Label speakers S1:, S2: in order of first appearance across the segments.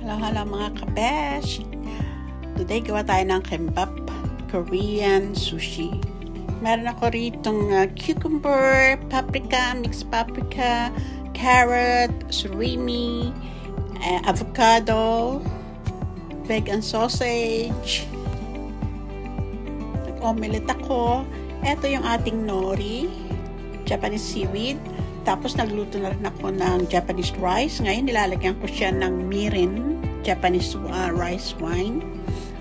S1: Hello mga kabesh! Today gawa tayo ng kimbap, Korean sushi. Meron ako ritong cucumber, paprika, mixed paprika, carrot, surimi, avocado, vegan sausage. Nag-omelette ako. Ito yung ating nori, Japanese seaweed. Tapos nagluto na rin ako ng Japanese rice. Ngayon nilalagyan ko siya ng mirin, Japanese rice wine.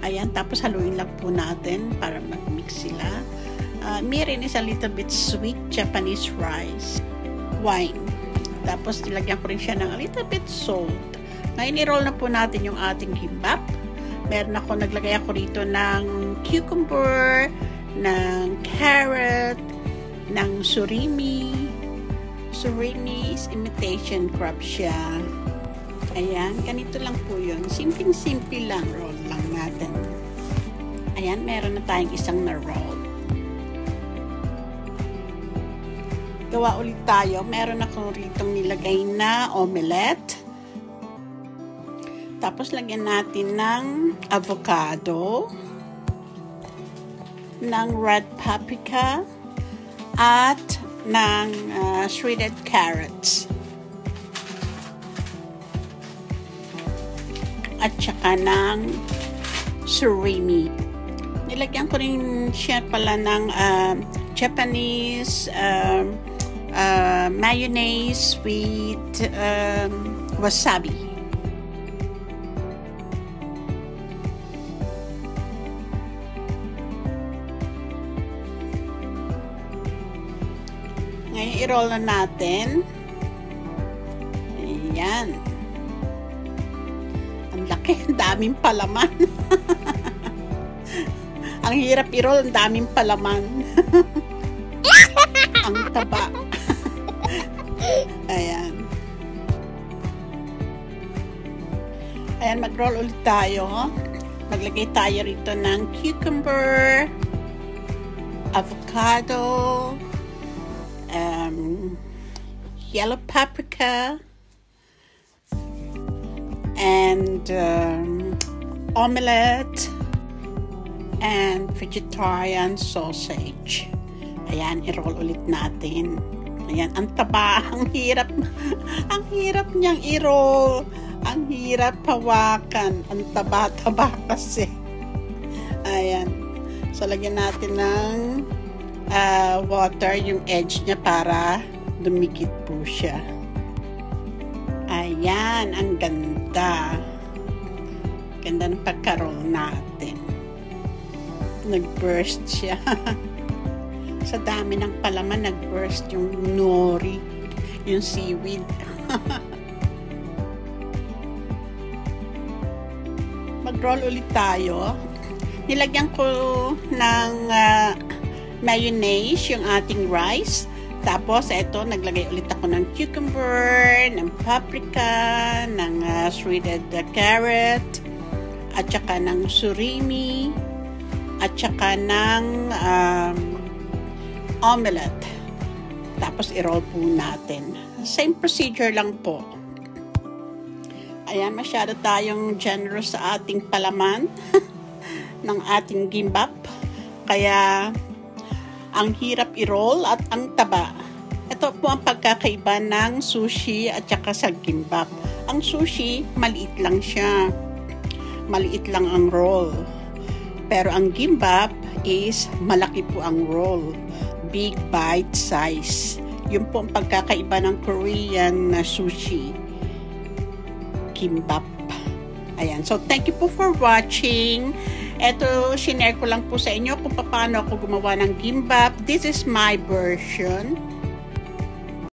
S1: Ayan, tapos haluin lang po natin para mag-mix sila. Mirin is a little bit sweet Japanese rice wine. Tapos nilagyan ko rin siya ng a little bit salt. Ngayon i-roll na po natin yung ating kimbap. Naglagay ako rito ng cucumber, ng carrot, ng surimi. Surimi's imitation crab siya. Ayan, ganito lang po yun. Simpleng-simple lang. Roll lang natin. Ayan, meron na tayong isang na-roll. Gawa ulit tayo. Meron ako ritong nilagay na omelette. Tapos lagyan natin ng avocado, ng red paprika, at ng shredded carrots. At saka ng surimi. Nilagyan ko rin siya pala ng Japanese mayonnaise with wasabi. Ngayon, i-roll na natin. Ayan. Ang laki, ang daming palaman. Ang hirap i-roll, ang daming palaman. Ang taba. Ayan. Ayan, mag-roll ulit tayo. Maglagay tayo rito ng cucumber, avocado, yellow paprika, and omelette, and vegetarian sausage. Ayan, i-roll ulit natin. Ayan, ang taba, ang hirap niyang i-roll. Ang hirap hawakan. Ang taba-taba kasi. Ayan. So, lagyan natin ng water yung edge niya para dumikit po siya. Ayan, ang ganda. Ganda ng pagka-roll natin. Nag-burst siya. Sa dami ng palaman, nag-burst yung nori, yung seaweed. Mag-roll ulit tayo. Nilagyan ko ng mayonnaise yung ating rice. Tapos, ito, naglagay ulit ako ng cucumber, ng paprika, ng shredded carrot, at saka ng surimi, at saka ng omelette. Tapos, i-roll po natin. Same procedure lang po. Ayan, masyado tayong generous sa ating palaman ng ating kimbap. Kaya, ang hirap i-roll at ang taba. Ito po ang pagkakaiba ng sushi at saka sa kimbap. Ang sushi, maliit lang siya. Maliit lang ang roll. Pero ang kimbap is malaki po ang roll. Big bite size. Yun po ang pagkakaiba ng Korean na sushi. Kimbap. Ayan. So, thank you po for watching. Ito, shinare ko lang po sa inyo kung paano ako gumawa ng kimbap. This is my version.